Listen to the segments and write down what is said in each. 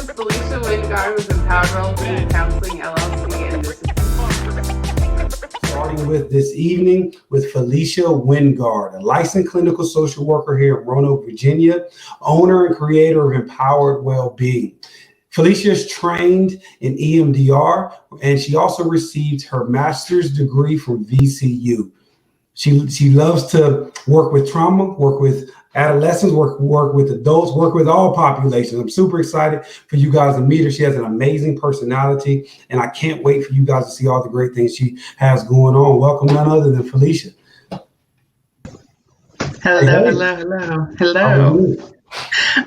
is Felicia Wingard with Empowered WellBeing Counseling LLC, and this is starting with this evening with Felicia Wingard, a licensed clinical social worker here in Roanoke, Virginia, owner and creator of Empowered WellBeing. Felicia is trained in EMDR, and she also received her master's degree from VCU. She loves to work with trauma, work with adolescents, work with adults, work with all populations. I'm super excited for you guys to meet her. She has an amazing personality, and I can't wait for you guys to see all the great things she has going on. Welcome, none other than Felicia. Hello.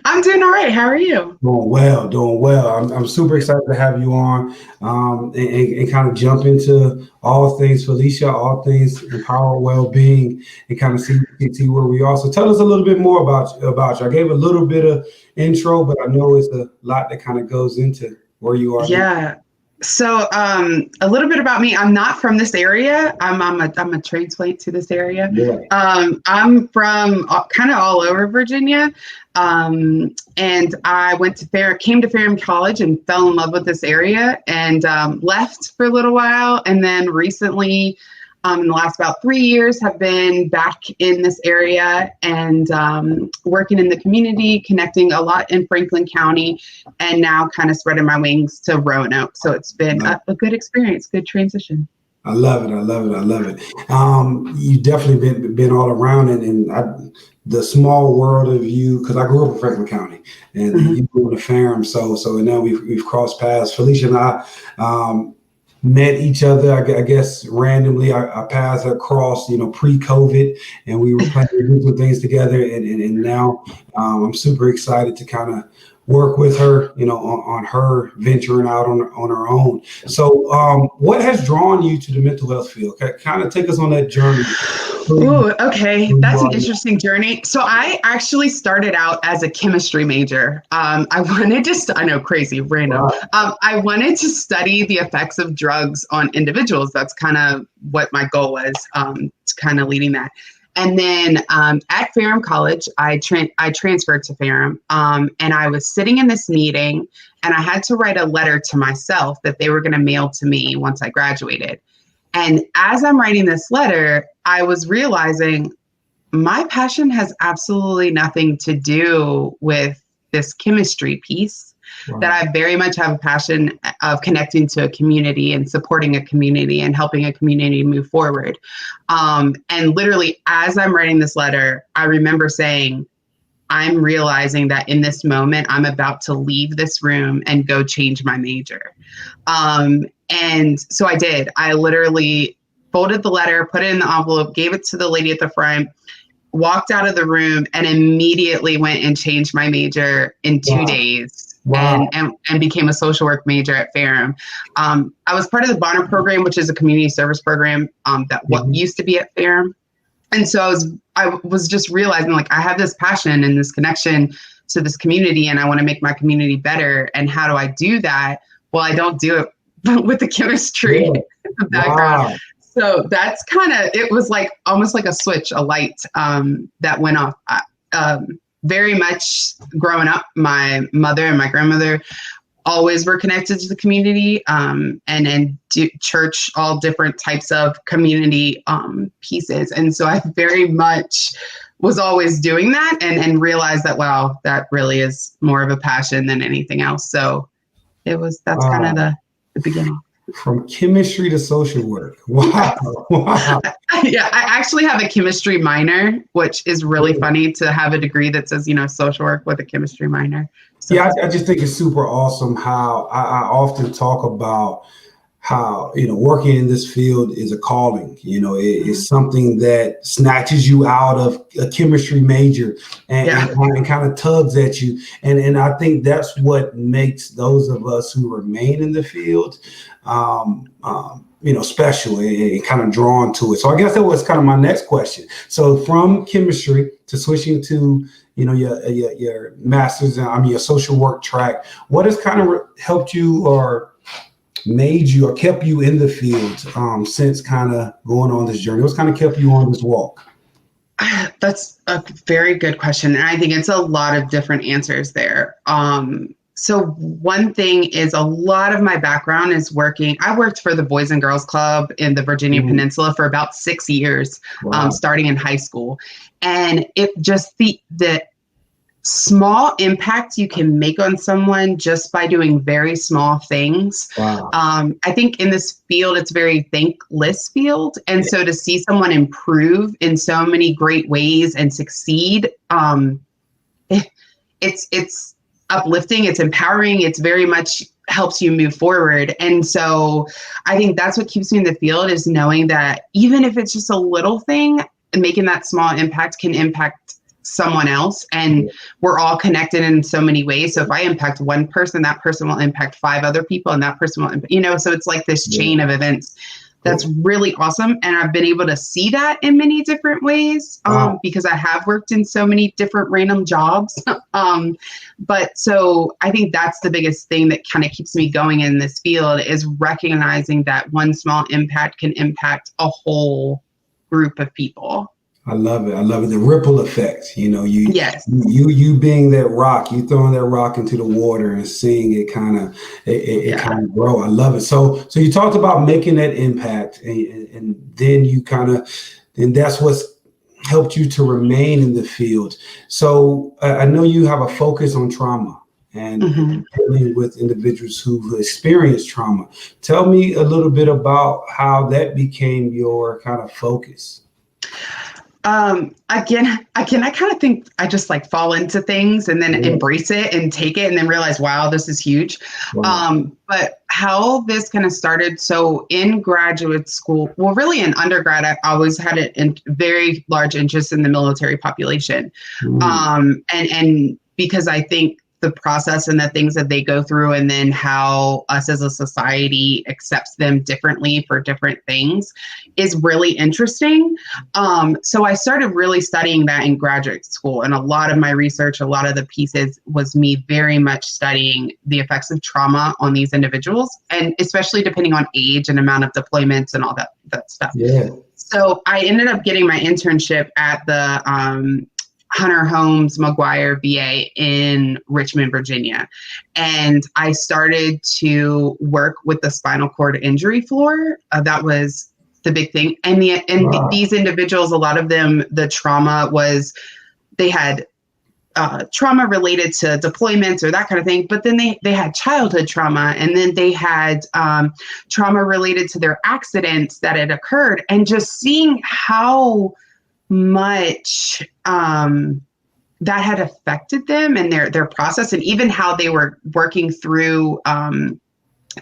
I'm doing all right. How are you? Doing well. I'm super excited to have you on and kind of jump into all things Felicia, all things Empowered WellBeing, and kind of see where we are. So tell us a little bit more about you. I gave a little bit of intro, but I know it's a lot that kind of goes into where you are. Yeah. So a little bit about me. I'm not from this area. I'm a transplant to this area. Yeah. I'm from kind of all over Virginia. And I came to Ferrum College and fell in love with this area, and left for a little while. And then recently, in the last about 3 years, have been back in this area and working in the community, connecting a lot in Franklin County, and now kind of spreading my wings to Roanoke. So it's been a good experience, good transition. I love it. You've definitely been all around, and the small world of you, because I grew up in Franklin County, and you grew in the Ferrum, so and now we've crossed paths. Felicia and I met each other, I guess, randomly. Our paths had crossed, pre-COVID, and we were planning to do some things together. And now I'm super excited to kind of work with her, on her venturing out on her own. So what has drawn you to the mental health field? Kind of take us on that journey. Ooh, okay. That's an interesting journey. So I actually started out as a chemistry major. I know, crazy, random. Wow. I wanted to study the effects of drugs on individuals. That's kind of what my goal was, kind of leading that. And then at Ferrum College, I transferred to Ferrum, and I was sitting in this meeting, and I had to write a letter to myself that they were going to mail to me once I graduated. And as I'm writing this letter, I was realizing my passion has absolutely nothing to do with this chemistry piece. Wow. That I very much have a passion of connecting to a community and supporting a community and helping a community move forward. And literally, as I'm writing this letter, I remember saying, I'm realizing that in this moment, I'm about to leave this room and go change my major. And so I did. I literally folded the letter, put it in the envelope, gave it to the lady at the front, walked out of the room, and immediately went and changed my major in 2 days. Wow. And became a social work major at Ferrum. I was part of the Bonner program, which is a community service program what used to be at Ferrum. And so I was just realizing, like, I have this passion and this connection to this community, and I want to make my community better. And how do I do that? Well, I don't do it with the chemistry background. Wow. So that's it was like almost like a switch, a light that went off. Very much growing up, my mother and my grandmother always were connected to the community, and church, all different types of community pieces. And so I very much was always doing that and realized that, wow, that really is more of a passion than anything else. So that's kind of the beginning. From chemistry to social work. Wow. Yeah, I actually have a chemistry minor, which is really funny to have a degree that says, social work with a chemistry minor. So. Yeah, I just think it's super awesome how I often talk about how, working in this field is a calling. It's something that snatches you out of a chemistry major and kind of tugs at you. And I think that's what makes those of us who remain in the field, special and kind of drawn to it. So I guess that was kind of my next question. So from chemistry to switching to, your master's, your social work track, what has kind of helped you or made you or kept you in the field since kind of going on this journey? What's kind of kept you on this walk? That's a very good question. And I think it's a lot of different answers there. So one thing is a lot of my background is working. I worked for the Boys and Girls Club in the Virginia Peninsula for about 6 years, starting in high school. And it just the small impact you can make on someone just by doing very small things. I think in this field, it's a very thankless field. And so to see someone improve in so many great ways and succeed, it's uplifting, it's empowering, it's very much helps you move forward. And so I think that's what keeps me in the field, is knowing that even if it's just a little thing, making that small impact can impact someone else. And we're all connected in so many ways. So if I impact one person, that person will impact 5 other people, and that person will, so it's like this chain of events. That's really awesome. And I've been able to see that in many different ways because I have worked in so many different random jobs. But so I think that's the biggest thing that kind of keeps me going in this field, is recognizing that one small impact can impact a whole group of people. I love it. I love it. The ripple effect, you being that rock, you throwing that rock into the water and seeing it kind of grow. I love it. So you talked about making that impact, and then and that's what's helped you to remain in the field. So I know you have a focus on trauma and dealing with individuals who experience trauma. Tell me a little bit about how that became your kind of focus. Again, I kind of think I just like fall into things and then embrace it and take it and then realize, wow, this is huge. But how this kind of started, so in graduate school, well, really in undergrad, I always had a very large interest in the military population. And because I think the process and the things that they go through, and then how us as a society accepts them differently for different things, is really interesting. So I started really studying that in graduate school. And a lot of my research, a lot of the pieces was me very much studying the effects of trauma on these individuals, and especially depending on age and amount of deployments and all that stuff. So I ended up getting my internship at the Hunter Holmes McGuire VA in Richmond, Virginia. And I started to work with the spinal cord injury floor. That was the big thing. And these individuals, a lot of them, the trauma was, they had trauma related to deployments or that kind of thing, but then they had childhood trauma, and then they had trauma related to their accidents that had occurred, and just seeing how much that had affected them and their process, and even how they were working through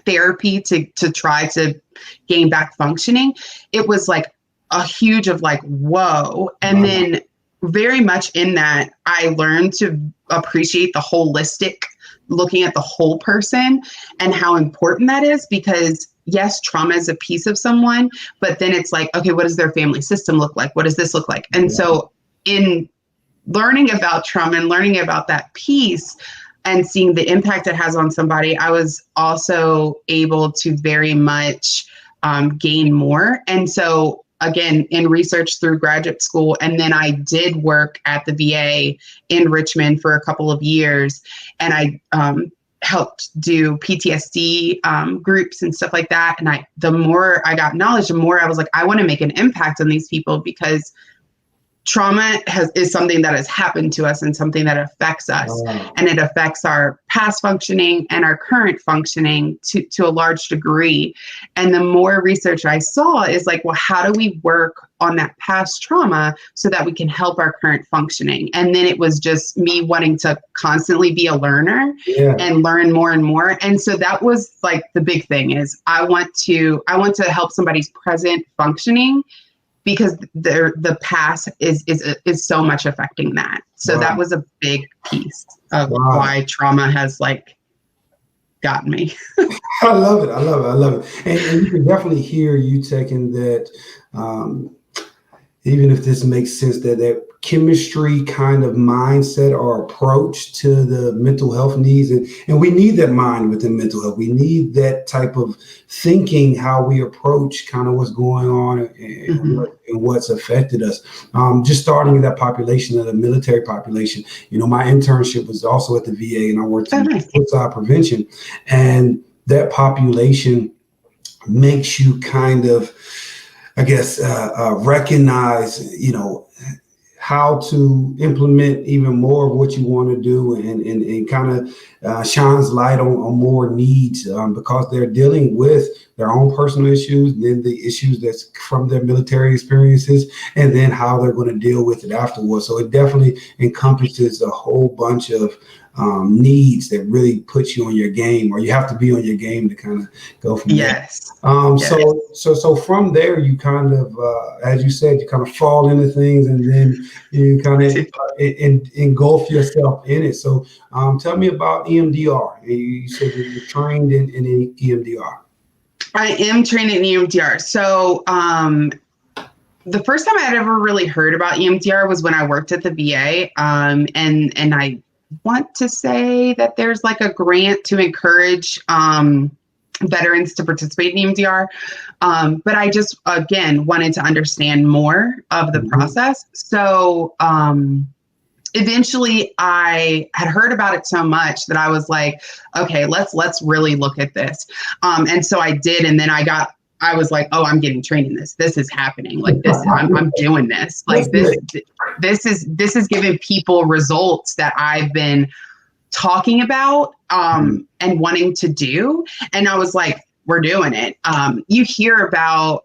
therapy to try to gain back functioning. It was like a huge of like, whoa. And then very much in that, I learned to appreciate the holistic, looking at the whole person and how important that is, because yes, trauma is a piece of someone, but then it's like, okay, what does their family system look like? What does this look like? And so in learning about trauma and learning about that piece and seeing the impact it has on somebody, I was also able to very much gain more. And so again, in research through graduate school, and then I did work at the VA in Richmond for a couple of years, and I helped do PTSD groups and stuff like that. And the more I got knowledge, the more I was like, I want to make an impact on these people, because trauma is something that has happened to us and something that affects us. And it affects our past functioning and our current functioning to a large degree. And the more research I saw is like, well, how do we work on that past trauma so that we can help our current functioning? And then it was just me wanting to constantly be a learner and learn more and more. And so that was like the big thing, is I want to help somebody's present functioning, because the past is so much affecting that. So that was a big piece of why trauma has like gotten me. I love it. And you can definitely hear you taking that, even if this makes sense, that chemistry kind of mindset or approach to the mental health needs. And we need that mind within mental health. We need that type of thinking, how we approach kind of what's going on and what's affected us. Just starting in that population, of the military population. My internship was also at the VA, and I worked in suicide prevention. And that population makes you kind of, I guess, recognize, how to implement even more of what you want to do, and kind of shines light on more needs, because they're dealing with their own personal issues, then the issues that's from their military experiences, and then how they're going to deal with it afterwards. So it definitely encompasses a whole bunch of needs that really puts you on your game, or you have to be on your game to kind of go from there. So from there, you kind of, as you said, you kind of fall into things, and then you kind of engulf yourself in it. So tell me about EMDR. You said that you're trained in EMDR. I am trained in EMDR. So the first time I had ever really heard about EMDR was when I worked at the VA, and I want to say that there's like a grant to encourage veterans to participate in EMDR. But I just, again, wanted to understand more of the process. So eventually I had heard about it so much that I was like, okay, let's really look at this. And so I did. And then I was like, oh, I'm getting trained in this. This is happening. Like this, I'm doing this. Like this is giving people results that I've been talking about and wanting to do. And I was like, we're doing it. You hear about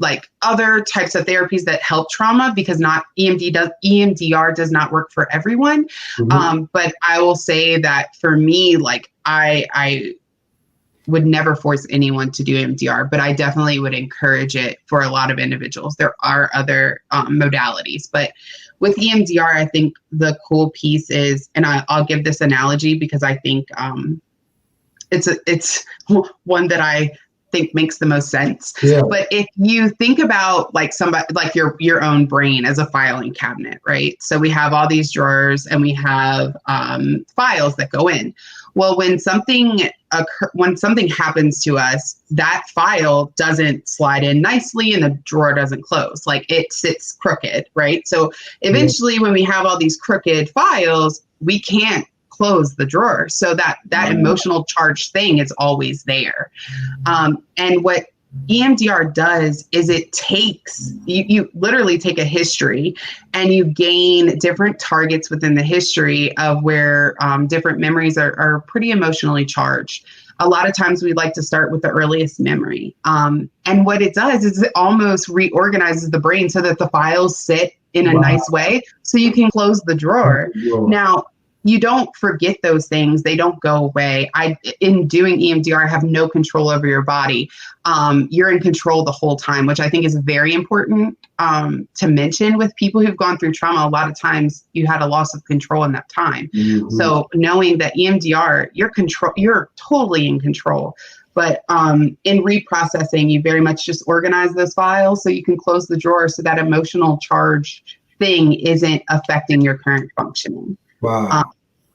like other types of therapies that help trauma, because not EMDR does not work for everyone. But I will say that for me, like I would never force anyone to do EMDR, but I definitely would encourage it for a lot of individuals. There are other modalities, but with EMDR, I think the cool piece is, and I'll give this analogy because I think it's one that I think makes the most sense. Yeah. But if you think about like somebody, like your own brain as a filing cabinet, right? So we have all these drawers and we have files that go in. Well, when something happens to us, that file doesn't slide in nicely and the drawer doesn't close. Like it sits crooked, right? So eventually when we have all these crooked files, we can't close the drawer. So that emotional charge thing is always there. And what EMDR does is it takes, you literally take a history and you gain different targets within the history of where different memories are pretty emotionally charged. A lot of times we like to start with the earliest memory. And what it does is it almost reorganizes the brain so that the files sit in a nice way so you can close the drawer. Now, you don't forget those things. They don't go away. In doing EMDR, I have no control over your body. You're in control the whole time, which I think is very important to mention with people who've gone through trauma. A lot of times you had a loss of control in that time. So knowing that EMDR, you're totally in control. But in reprocessing, you very much just organize those files so you can close the drawer so that emotional charge thing isn't affecting your current functioning. Wow.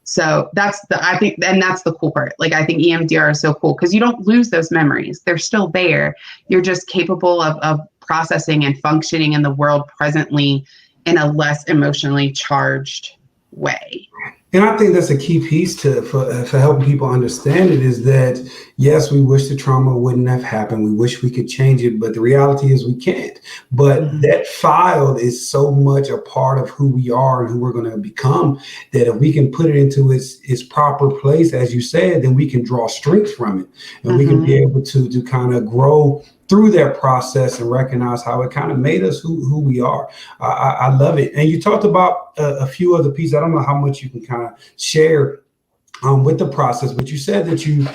So that's the cool part. Like, I think EMDR is so cool because you don't lose those memories. They're still there. You're just capable of processing and functioning in the world presently in a less emotionally charged way. And I think that's a key piece for helping people understand it, is that, yes, we wish the trauma wouldn't have happened. We wish we could change it, but the reality is we can't. But that file is so much a part of who we are and who we're going to become, that if we can put it into its proper place, as you said, then we can draw strength from it. And we can be able to kind of grow through that process and recognize how it kind of made us who we are. I love it. And you talked about a few other pieces. I don't know how much you can kind of share with the process, but you said that you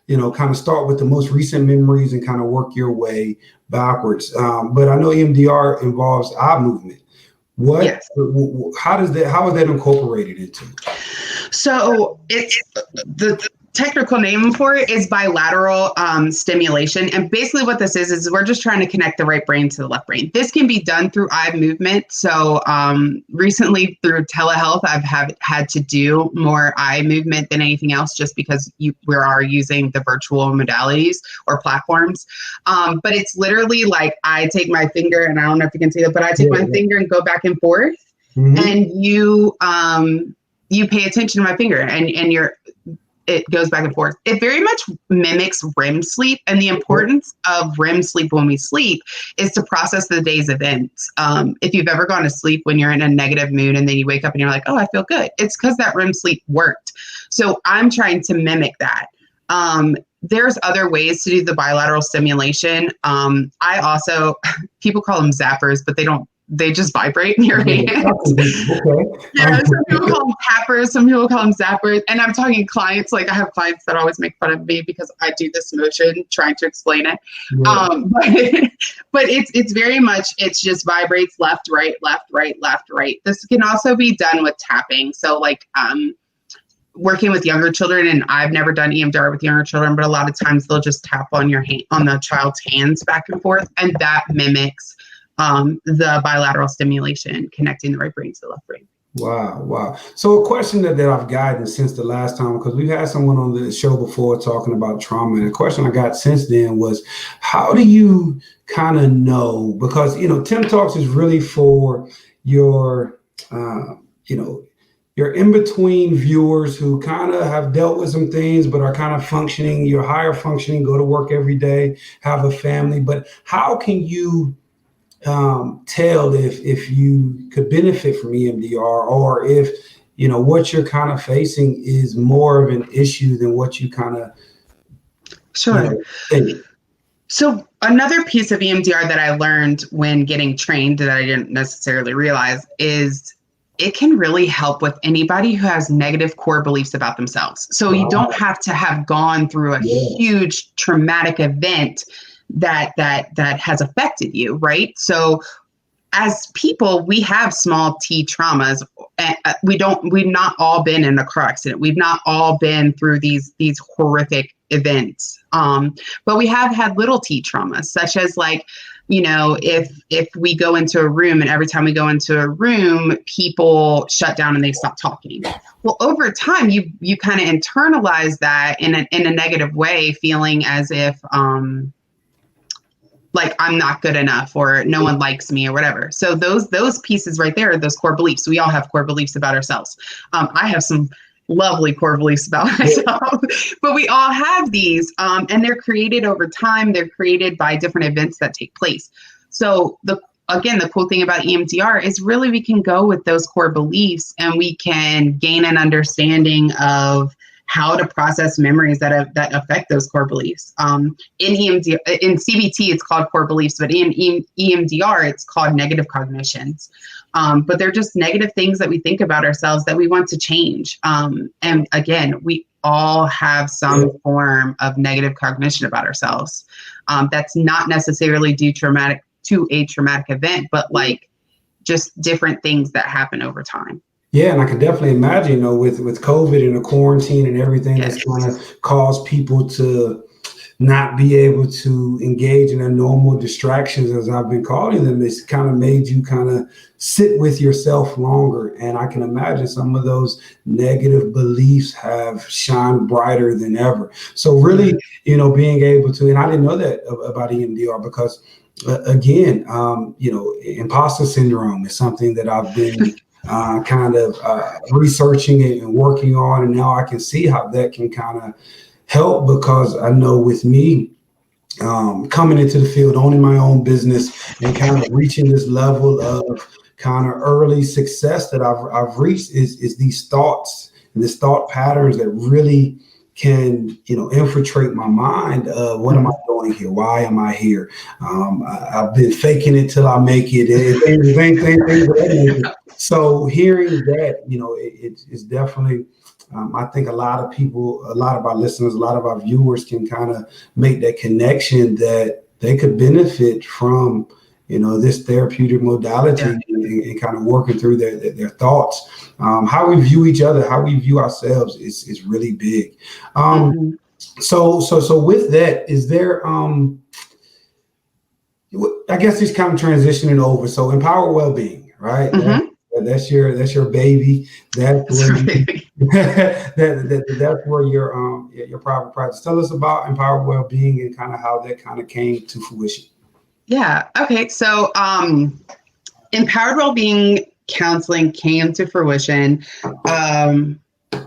kind of start with the most recent memories and kind of work your way backwards. But I know EMDR involves eye movement. How is that incorporated into? So it's technical name for it is bilateral stimulation. And basically what this is we're just trying to connect the right brain to the left brain. This can be done through eye movement. So recently through telehealth, I've had to do more eye movement than anything else, just because we are using the virtual modalities or platforms. But it's literally like I take my finger, and I don't know if you can see that, but I take my finger and go back and forth, and you pay attention to my finger, and it goes back and forth. It very much mimics REM sleep. And the importance of REM sleep when we sleep is to process the day's events. If you've ever gone to sleep when you're in a negative mood and then you wake up and you're like, oh, I feel good. It's because that REM sleep worked. So I'm trying to mimic that. There's other ways to do the bilateral stimulation. I also, people call them zappers, but they just vibrate in your hands. Yeah, some people call them tappers, some people call them zappers. And I'm talking clients, like I have clients that always make fun of me because I do this motion trying to explain it. Yeah. But it's very much, it's just vibrates left, right, left, right, left, right. This can also be done with tapping. So like working with younger children, and I've never done EMDR with younger children, but a lot of times they'll just tap on your hand, on the child's hands back and forth. And that mimics the bilateral stimulation, connecting the right brain to the left brain. Wow. So a question that I've gotten since the last time, because we've had someone on the show before talking about trauma, and a question I got since then was, how do you kind of know, because, Tim Talks is really for your, your in-between viewers who kind of have dealt with some things, but are kind of functioning, you're higher functioning, go to work every day, have a family, but how can you tell if you could benefit from EMDR, or if what you're kind of facing is more of an issue than what you kind of think? So another piece of EMDR that I learned when getting trained that I didn't necessarily realize is it can really help with anybody who has negative core beliefs about themselves. So you don't have to have gone through a huge traumatic event that has affected you, right? So as people, we have small t traumas. We've not all been in a car accident. We've not all been through these horrific events. But we have had little t traumas, such as like, if we go into a room and every time we go into a room, people shut down and they stop talking. Well, over time, you kind of internalize that in a negative way, feeling as if, like I'm not good enough or no one likes me or whatever. So those pieces right there, those core beliefs, we all have core beliefs about ourselves. I have some lovely core beliefs about myself, but we all have these, and they're created over time. They're created by different events that take place. So the cool thing about EMDR is really we can go with those core beliefs and we can gain an understanding of how to process memories that affect those core beliefs. In CBT, it's called core beliefs, but in EMDR, it's called negative cognitions. But they're just negative things that we think about ourselves that we want to change. And again, we all have some form of negative cognition about ourselves. That's not necessarily due to a traumatic event, but like just different things that happen over time. Yeah, and I can definitely imagine, with COVID and the quarantine and everything that's going to cause people to not be able to engage in their normal distractions, as I've been calling them. It's kind of made you kind of sit with yourself longer. And I can imagine some of those negative beliefs have shined brighter than ever. So really, being able to, and I didn't know that about EMDR because, again, imposter syndrome is something that I've been kind of researching and working on. And now I can see how that can kind of help, because I know with me coming into the field, owning my own business and kind of reaching this level of kind of early success that I've reached is these thoughts and these thought patterns that really can, infiltrate my mind. What am I doing here? Why am I here? I've been faking it till I make it. So hearing that, it's definitely, I think a lot of people, a lot of our listeners, a lot of our viewers can kind of make that connection that they could benefit from, this therapeutic modality, Yeah. and kind of working through their thoughts. How we view each other, how we view ourselves is really big. So with that, is there, I guess it's kind of transitioning over. So empower well-being, right? That's your baby. That's where that's where your private practice. Tell us about empower well-being and kind of how that kind of came to fruition. Yeah. Okay. So empowered well-being counseling came to fruition.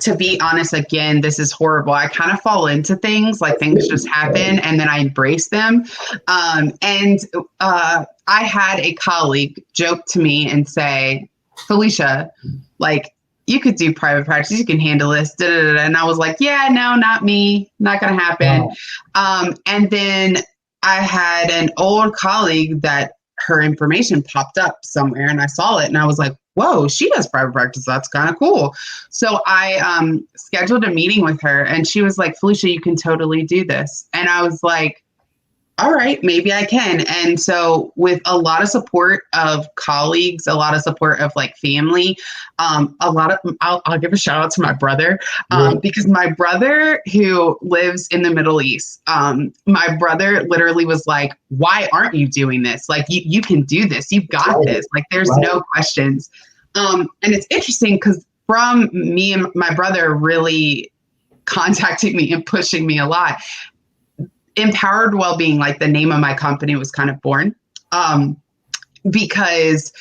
To be honest, again, this is horrible. I kind of fall into things, like things just happen and then I embrace them. I had a colleague joke to me and say, Felicia, like, you could do private practice, you can handle this. Da, da, da. And I was like, yeah, no, not me, not going to happen. And then I had an old colleague that her information popped up somewhere and I saw it and I was like, whoa, she does private practice. That's kind of cool. So I scheduled a meeting with her and she was like, Felicia, you can totally do this. And I was like, all right, maybe I can. And so with a lot of support of colleagues, a lot of support of like family, I'll give a shout out to my brother, because my brother who lives in the Middle East, my brother literally was like, why aren't you doing this? Like, you can do this. You've got this. Like, there's no questions. And it's interesting because from me and my brother really contacting me and pushing me a lot, Empowered Wellbeing, like the name of my company, was kind of born because,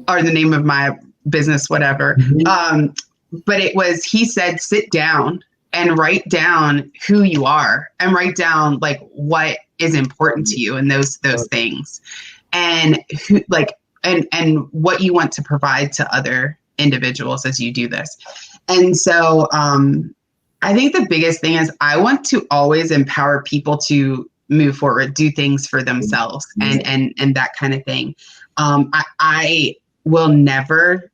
or the name of my business, whatever. But it was, he said, sit down and write down who you are and write down like what is important to you and those things and who, like, and what you want to provide to other individuals as you do this. And so, I think the biggest thing is I want to always empower people to move forward, do things for themselves and that kind of thing. I will never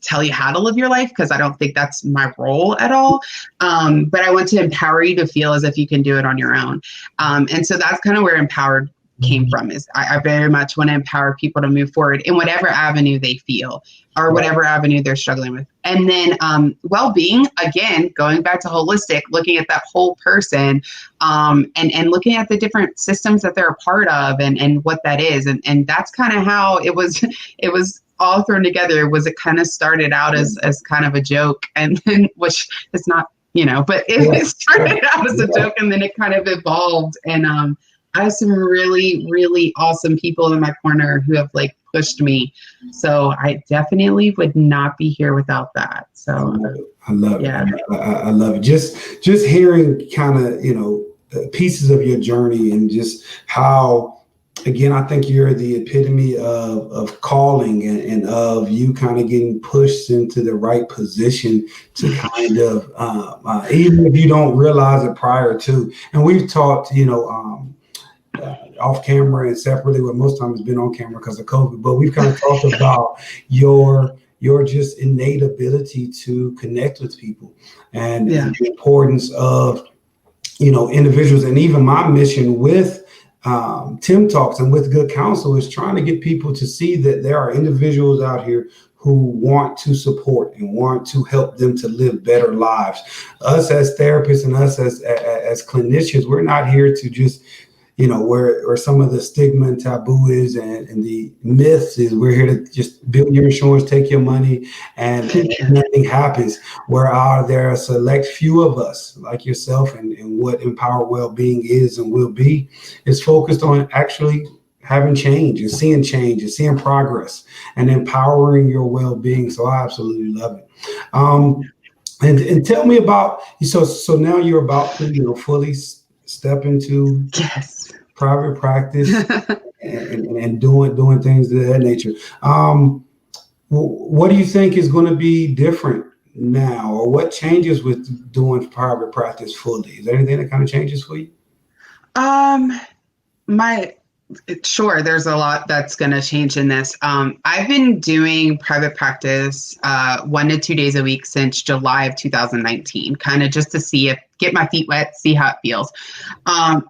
tell you how to live your life because I don't think that's my role at all. But I want to empower you to feel as if you can do it on your own. And so that's kind of where empowered came from, is I very much want to empower people to move forward in whatever avenue they feel or whatever avenue they're struggling with. And then well-being, again, going back to holistic, looking at that whole person and looking at the different systems that they're a part of and what that is. And that's kind of how it was all thrown together. It kind of started out as kind of a joke, and then, which is not, but it started out as a joke and then it kind of evolved. And I have some really, really awesome people in my corner who have like pushed me. So I definitely would not be here without that. So I love it. I love it. Just hearing kind of, pieces of your journey and just how, again, I think you're the epitome of calling and of you kind of getting pushed into the right position to kind of, even if you don't realize it prior to. And we've talked, off camera and separately, well, most times it's been on camera because of COVID, but we've kind of talked about your just innate ability to connect with people and the importance of, individuals. And even my mission with Tim Talks and with Good Counsel is trying to get people to see that there are individuals out here who want to support and want to help them to live better lives. Us as therapists and us as clinicians, we're not here to just, where some of the stigma and taboo is and the myths is we're here to just build your insurance, take your money, and nothing happens. There are a select few of us like yourself, and what Empowered Wellbeing is and will be is focused on actually having change and seeing progress and empowering your well-being. So I absolutely love it. And tell me about, so now you're about to, fully step into private practice and doing things of that nature. What do you think is going to be different now, or what changes with doing private practice fully? Is there anything that kind of changes for you? Sure, there's a lot that's going to change in this. I've been doing private practice 1 to 2 days a week since July of 2019, kind of just to get my feet wet, see how it feels. And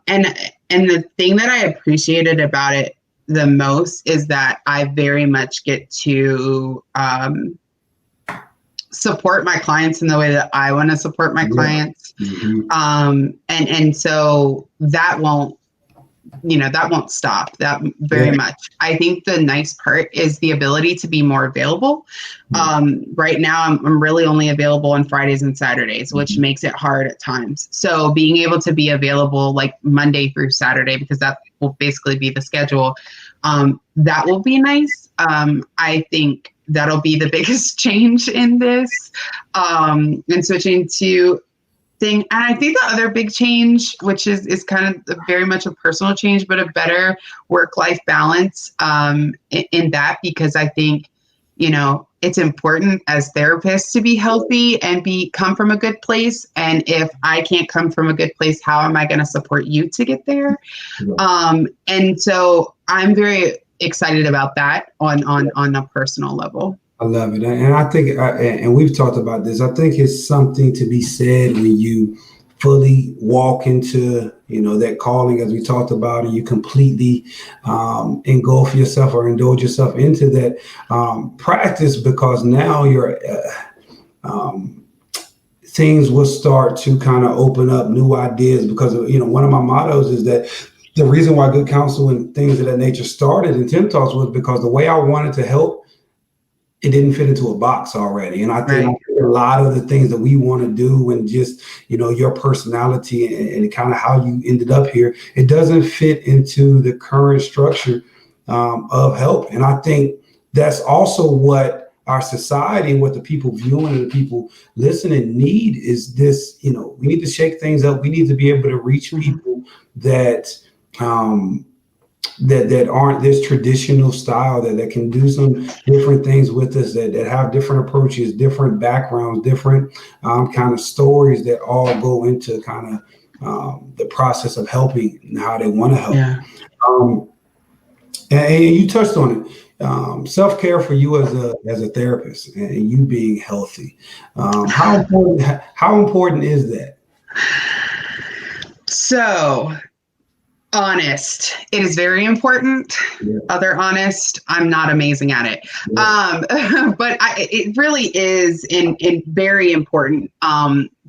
the thing that I appreciated about it the most is that I very much get to support my clients in the way that I want to support my clients. And so that won't stop that very much. I think the nice part is the ability to be more available. Right now I'm really only available on Fridays and Saturdays, which makes it hard at times. So being able to be available like Monday through Saturday, because that will basically be the schedule, that will be nice. I think that'll be the biggest change in this, and switching to thing. And I think the other big change, which is kind of very much a personal change, but a better work-life balance in that, because I think, it's important as therapists to be healthy and come from a good place. And if I can't come from a good place, how am I going to support you to get there? And so I'm very excited about that on a personal level. I love it. And I think, and we've talked about this, I think it's something to be said when you fully walk into, that calling, as we talked about, and you completely engulf yourself or indulge yourself into that practice, because now your things will start to kind of open up new ideas. Because, one of my mottos is that the reason why Good Counsel and things of that nature started in Tim Talks was because the way I wanted to help, it didn't fit into a box already. And I think a lot of the things that we want to do, and just, your personality and kind of how you ended up here, it doesn't fit into the current structure of help. And I think that's also what our society and what the people viewing and the people listening need is this, we need to shake things up. We need to be able to reach people that that aren't this traditional style, that can do some different things with us, that have different approaches, different backgrounds, different kind of stories that all go into kind of the process of helping and how they want to help. And you touched on it. Self-care for you as a therapist and you being healthy. How important is that? So honest, it is very important. Other honest, I'm not amazing at it. But it really is in very important,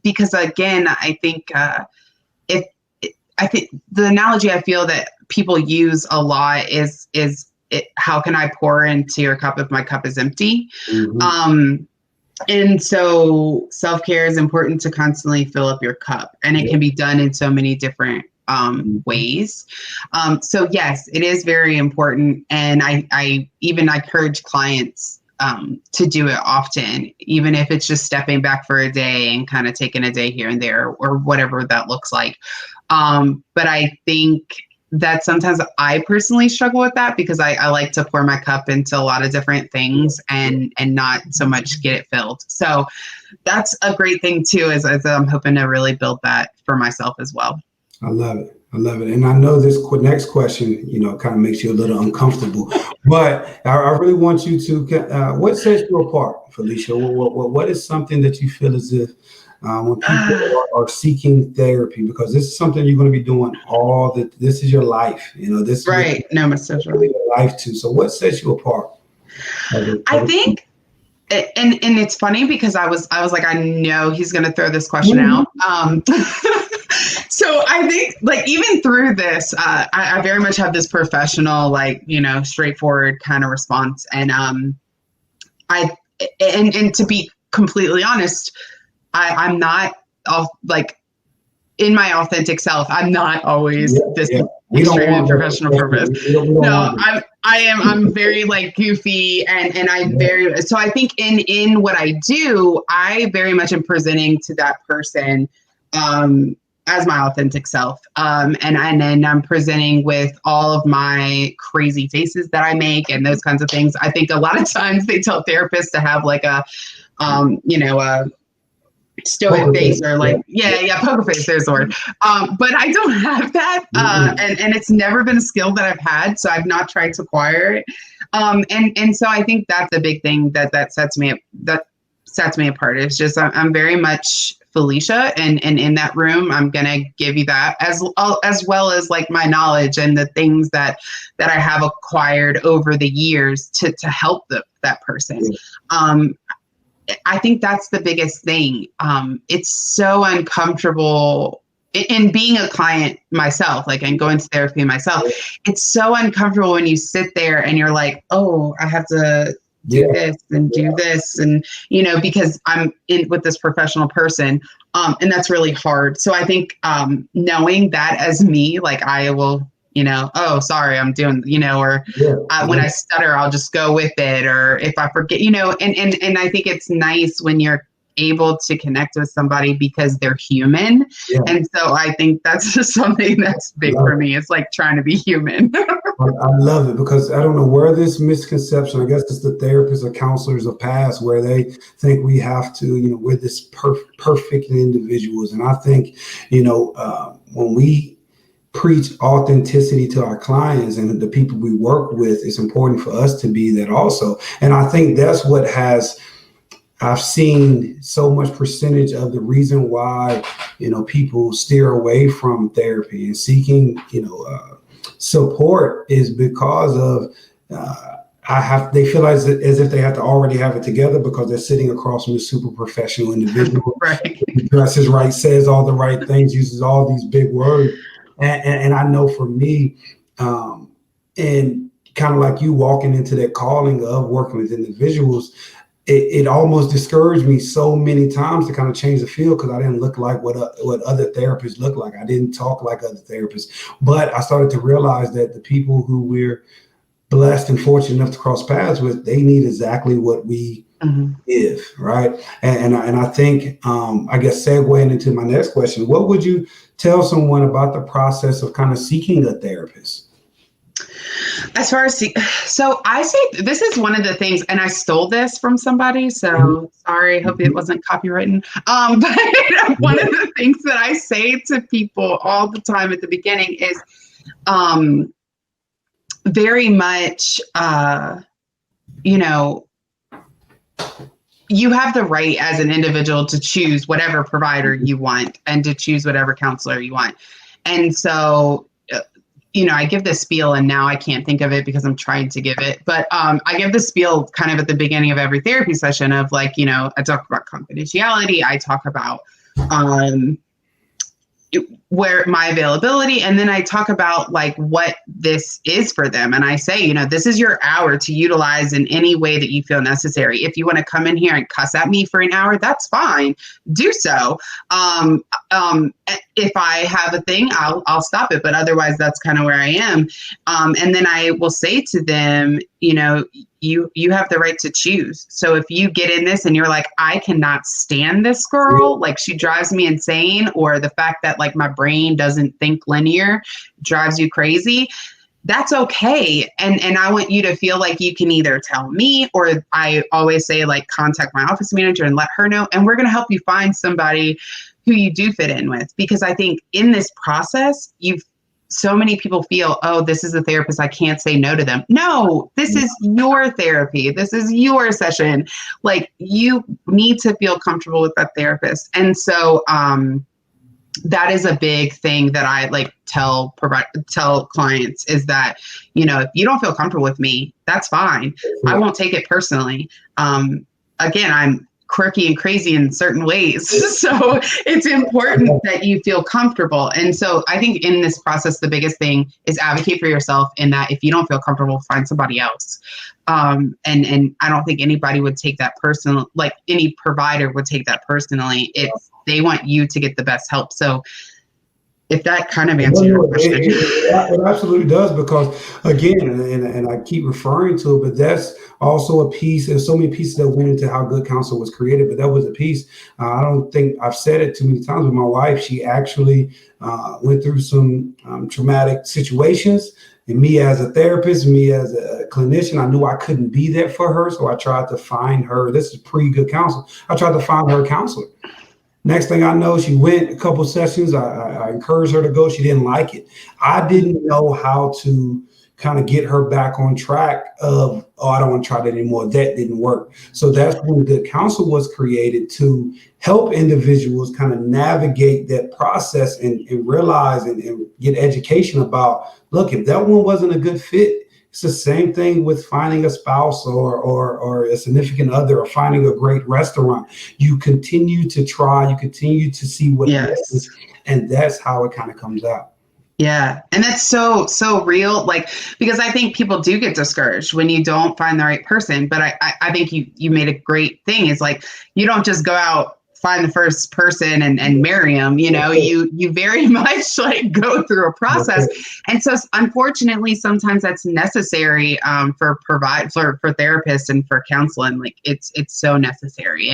because again, I think I think the analogy I feel that people use a lot is how can I pour into your cup if my cup is empty? And so self-care is important to constantly fill up your cup, and it can be done in so many different ways. So yes, it is very important. And I encourage clients to do it often, even if it's just stepping back for a day and kind of taking a day here and there or whatever that looks like. But I think that sometimes I personally struggle with that because I like to pour my cup into a lot of different things and not so much get it filled. So that's a great thing too, as I'm hoping to really build that for myself as well. I love it. And I know this next question, kind of makes you a little uncomfortable, but I really want you to, what sets you apart, Felicia? What is something that you feel as if when people are seeking therapy, because this is something you're going to be doing this is your life, this right. No, my social really your life too. So what sets you apart? I think, and it's funny because I was like, I know he's going to throw this question out. So I think even through this, I very much have this professional, straightforward kind of response. And and to be completely honest, I'm not in my authentic self. I'm not always this extremely professional purpose. No, I'm very goofy and I'm very, so I think in what I do, I very much am presenting to that person, as my authentic self. And then I'm presenting with all of my crazy faces that I make and those kinds of things. I think a lot of times they tell therapists to have a stoic face or poker face, there's the word. But I don't have that. And it's never been a skill that I've had, so I've not tried to acquire it. And so I think that's the big thing that sets me apart. It's just, I'm very much Felicia, and in that room, I'm going to give you that as well as like my knowledge and the things that I have acquired over the years to help that person. I think that's the biggest thing. It's so uncomfortable in being a client myself, like, and going to therapy myself. It's so uncomfortable when you sit there and you're like, oh, I have to do this and do this. And, because I'm in with this professional person. And that's really hard. So I think knowing that as me, like I will, oh, sorry, I'm doing, or when I stutter, I'll just go with it. Or if I forget, and I think it's nice when you're able to connect with somebody because they're human. And so I think that's just something that's big for me. It's like trying to be human. I love it, because I don't know where this misconception, I guess it's the therapists or counselors of past, where they think we have to, we're this perfect individuals. And I think, when we preach authenticity to our clients and the people we work with, it's important for us to be that also. And I think that's what I've seen so much percentage of the reason why, people steer away from therapy and seeking, support is because of they feel as if they have to already have it together because they're sitting across from a super professional individual. Right. Dresses right, says all the right things, uses all these big words. And I know for me, and kind of like you walking into that calling of working with individuals, it almost discouraged me so many times to kind of change the field, because I didn't look like what other therapists look like. I didn't talk like other therapists. But I started to realize that the people who we're blessed and fortunate enough to cross paths with, they need exactly what we give, right? And I think, I guess segueing into my next question, what would you tell someone about the process of kind of seeking a therapist? As far as, so I say this is one of the things, and I stole this from somebody, so sorry, hope it wasn't copywritten. But one of the things that I say to people all the time at the beginning is very much, you have the right as an individual to choose whatever provider you want and to choose whatever counselor you want. And so, I give this spiel, and now I can't think of it because I'm trying to give it. But I give the spiel kind of at the beginning of every therapy session of like, I talk about confidentiality. I talk about where my availability, and then I talk about like what this is for them. And I say, this is your hour to utilize in any way that you feel necessary. If you want to come in here and cuss at me for an hour, that's fine. Do so. If I have a thing, I'll stop it. But otherwise, that's kind of where I am. And then I will say to them, you have the right to choose. So if you get in this and you're like, I cannot stand this girl, like she drives me insane, or the fact that like my brain doesn't think linear drives you crazy, that's okay. And I want you to feel like you can either tell me, or I always say like contact my office manager and let her know. And we're going to help you find somebody who you do fit in with. Because I think in this process, so many people feel, oh, this is a therapist, I can't say no to them. No, this is your therapy. This is your session. Like, you need to feel comfortable with that therapist. And so that is a big thing that I like tell clients is that, if you don't feel comfortable with me, that's fine. I won't take it personally. Again, I'm quirky and crazy in certain ways. So it's important that you feel comfortable. And so I think in this process, the biggest thing is advocate for yourself, in that if you don't feel comfortable, find somebody else. And I don't think anybody would take that personal, like any provider would take that personally. They want you to get the best help. So if that kind of answers your question. It absolutely does, because again, and I keep referring to it, but that's also a piece. There's so many pieces that went into how Good Counsel was created, but that was a piece. I don't think I've said it too many times with my wife. She actually went through some traumatic situations. And me as a therapist, me as a clinician, I knew I couldn't be there for her. So I tried to find her. This is pre-Good Counsel. I tried to find her a counselor. Next thing I know, she went a couple sessions. I encouraged her to go. She didn't like it. I didn't know how to, kind of get her back on track of, oh, I don't want to try that anymore. That didn't work. So that's when the council was created to help individuals kind of navigate that process and realize and get education about, look, if that one wasn't a good fit, it's the same thing with finding a spouse or a significant other, or finding a great restaurant. You continue to try, you continue to see what Yes. and that's how it kind of comes out. Yeah. And that's so real. Like, because I think people do get discouraged when you don't find the right person. But I think you made a great thing. Is like, you don't just go out, find the first person and marry them. You know, you very much like go through a process. And so unfortunately, sometimes that's necessary for therapists and for counseling. Like it's so necessary.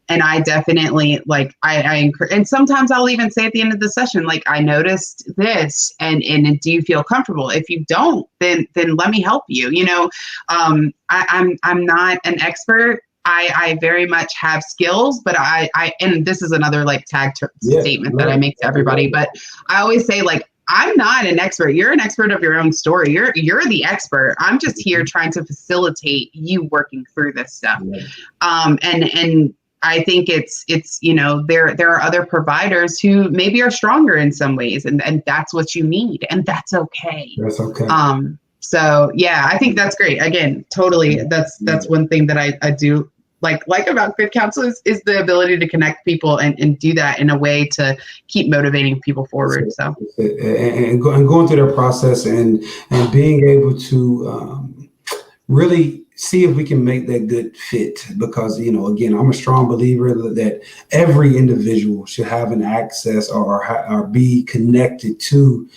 And I definitely like, I encourage, and sometimes I'll even say at the end of the session, like, I noticed this and do you feel comfortable? If you don't, then let me help you. You know, I'm not an expert. I very much have skills, but I and this is another like statement that I make to everybody, but I always say, like, I'm not an expert. You're an expert of your own story. You're the expert. I'm just here trying to facilitate you working through this stuff. And I think it's, you know, there are other providers who maybe are stronger in some ways, and that's what you need, and that's okay. That's okay. So yeah, I think that's great. Again, totally. That's one thing that I do like about good counsel is the ability to connect people and do that in a way to keep motivating people forward. So and going through that process and being able to really see if we can make that good fit, because, you know, again, I'm a strong believer that every individual should have an access or be connected to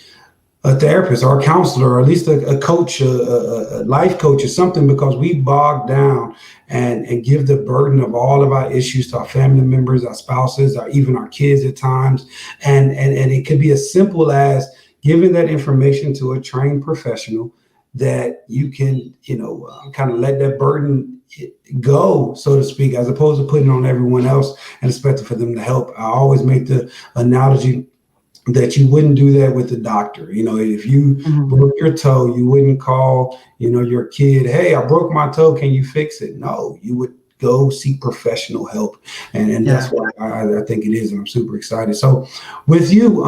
a therapist or a counselor, or at least a coach, a life coach or something, because we bog down and give the burden of all of our issues to our family members, our spouses, or even our kids at times. And it could be as simple as giving that information to a trained professional that you can, you know, kind of let that burden go, so to speak, as opposed to putting it on everyone else and expecting for them to help. I always make the analogy that you wouldn't do that with the doctor. You know, if you broke your toe, you wouldn't call, you know, your kid, hey, I broke my toe, can you fix it? No, you would go seek professional help. And that's why I think it is. And I'm super excited. So with you,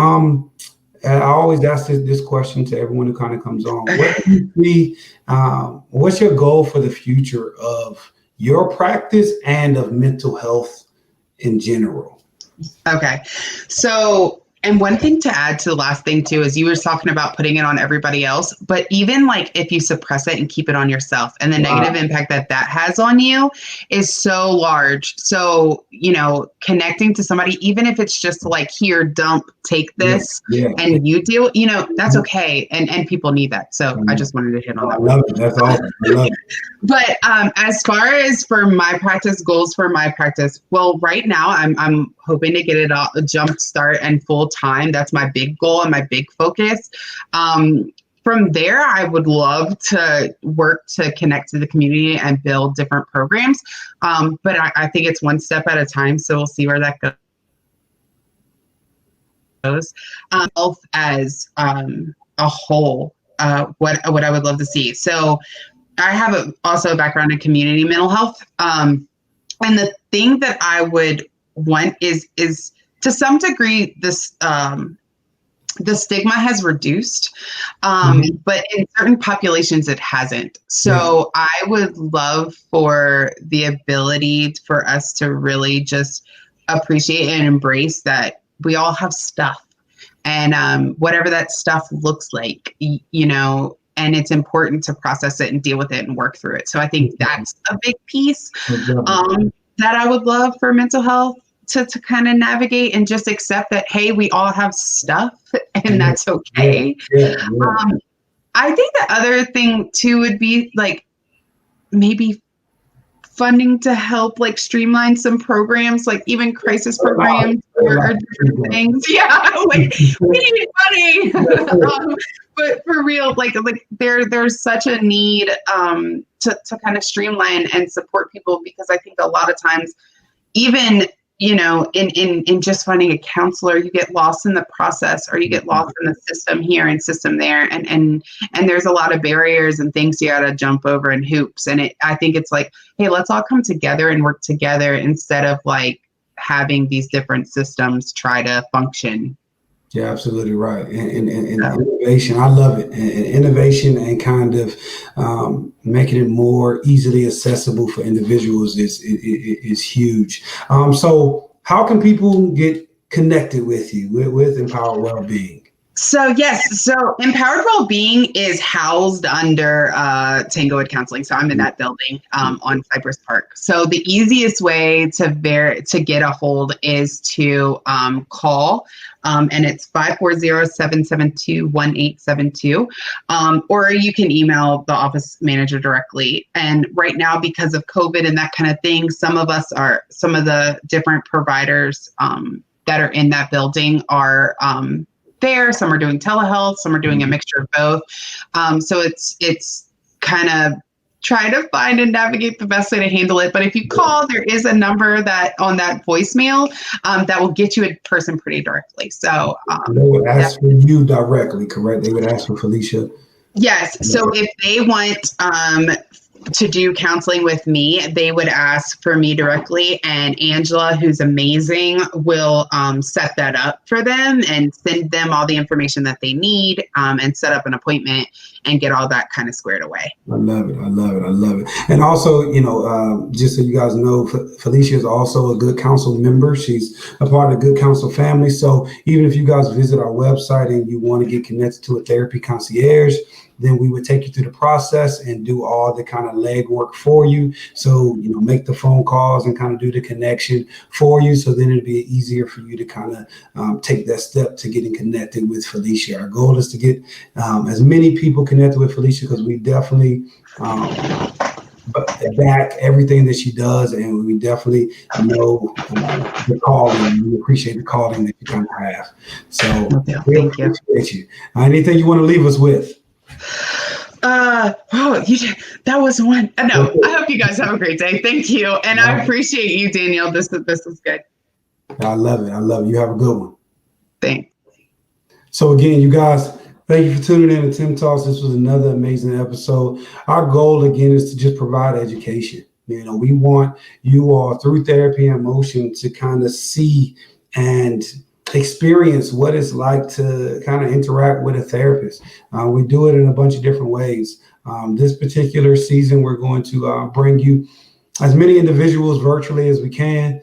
I always ask this question to everyone who kind of comes on. What do you see, what's your goal for the future of your practice and of mental health in general? Okay. So, and one thing to add to the last thing too, is you were talking about putting it on everybody else, but even like if you suppress it and keep it on yourself, and the negative impact that has on you is so large. So, you know, connecting to somebody, even if it's just like, here, take this and you deal, you know, that's okay. And people need that. So I just wanted to hit on that. I love it. That's awesome. I love it. But as far as for my practice, goals for my practice, well, right now I'm hoping to get it a jump start and full time. That's my big goal and my big focus. From there, I would love to work to connect to the community and build different programs. But I think it's one step at a time. So we'll see where that goes. Health as a whole, what I would love to see. So I have also a background in community mental health. And the thing that I would want is to some degree this, the stigma has reduced, but in certain populations it hasn't. So I would love for the ability for us to really just appreciate and embrace that we all have stuff, and whatever that stuff looks like, you know, and it's important to process it and deal with it and work through it. So I think that's a big piece that I would love for mental health to kind of navigate, and just accept that, hey, we all have stuff and that's okay. I think the other thing too would be like maybe funding to help like streamline some programs, like even crisis programs or different things. Yeah, like we need money. But for real, like there's such a need to kind of streamline and support people, because I think a lot of times, even in just finding a counselor, you get lost in the process, or you get lost in the system here and system there. And there's a lot of barriers and things you got to jump over and hoops. And I think it's like, hey, let's all come together and work together instead of like having these different systems try to function. Yeah, absolutely right. And innovation, I love it. And innovation and kind of making it more easily accessible for individuals is huge. So how can people get connected with you, with Empowered Wellbeing? So yes, so Empowered Wellbeing is housed under Tanglewood Counseling. So I'm in that building on Cypress Park. So the easiest way to get a hold is to call, and it's 540-772-1872, or you can email the office manager directly. And right now, because of COVID and that kind of thing, some of the different providers that are in that building are there. Some are doing telehealth, some are doing a mixture of both. So it's kind of try to find and navigate the best way to handle it. But if you call, there is a number that on that voicemail that will get you in person pretty directly. So they would ask for you directly, correct? They would ask for Felicia. Yes. So if they want to do counseling with me, they would ask for me directly, and Angela, who's amazing, will set that up for them and send them all the information that they need, and set up an appointment and get all that kind of squared away. I love it. And also, just so you guys know, Felicia is also a Good Counsel member. She's a part of the Good Counsel family. So even if you guys visit our website and you want to get connected to a therapy concierge, then we would take you through the process and do all the kind of legwork for you. So, make the phone calls and kind of do the connection for you. So then it'd be easier for you to kind of take that step to getting connected with Felicia. Our goal is to get as many people connected with Felicia, because we definitely back everything that she does, and we definitely know the calling. We appreciate the calling that you kind of have. So we appreciate you. Anything you want to leave us with? That was one. No, I hope you guys have a great day. Thank you. And I appreciate you, Daniel. This was good. I love it. You have a good one. Thanks. So again, you guys, thank you for tuning in to Tim Talks. This was another amazing episode. Our goal again is to just provide education. We want you all through therapy and motion to kind of see and experience what it's like to kind of interact with a therapist. We do it in a bunch of different ways. This particular season, we're going to bring you as many individuals virtually as we can,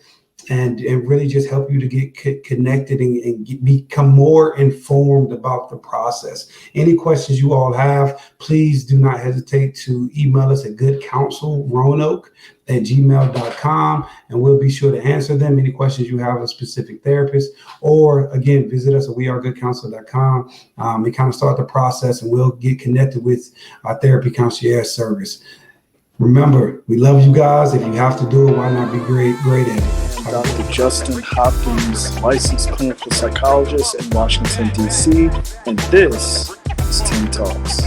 and really just help you to get connected and become more informed about the process. Any questions you all have, please do not hesitate to email us at goodcounselroanoke@gmail.com, and we'll be sure to answer them. Any questions you have of a specific therapist, or again, visit us at wearegoodcounselor.com and kind of start the process, and we'll get connected with our therapy concierge service. Remember, we love you guys. If you have to do it, why not be great at it? Dr. Justin Hopkins, licensed clinical psychologist in Washington, D.C., and this is Tim Talks.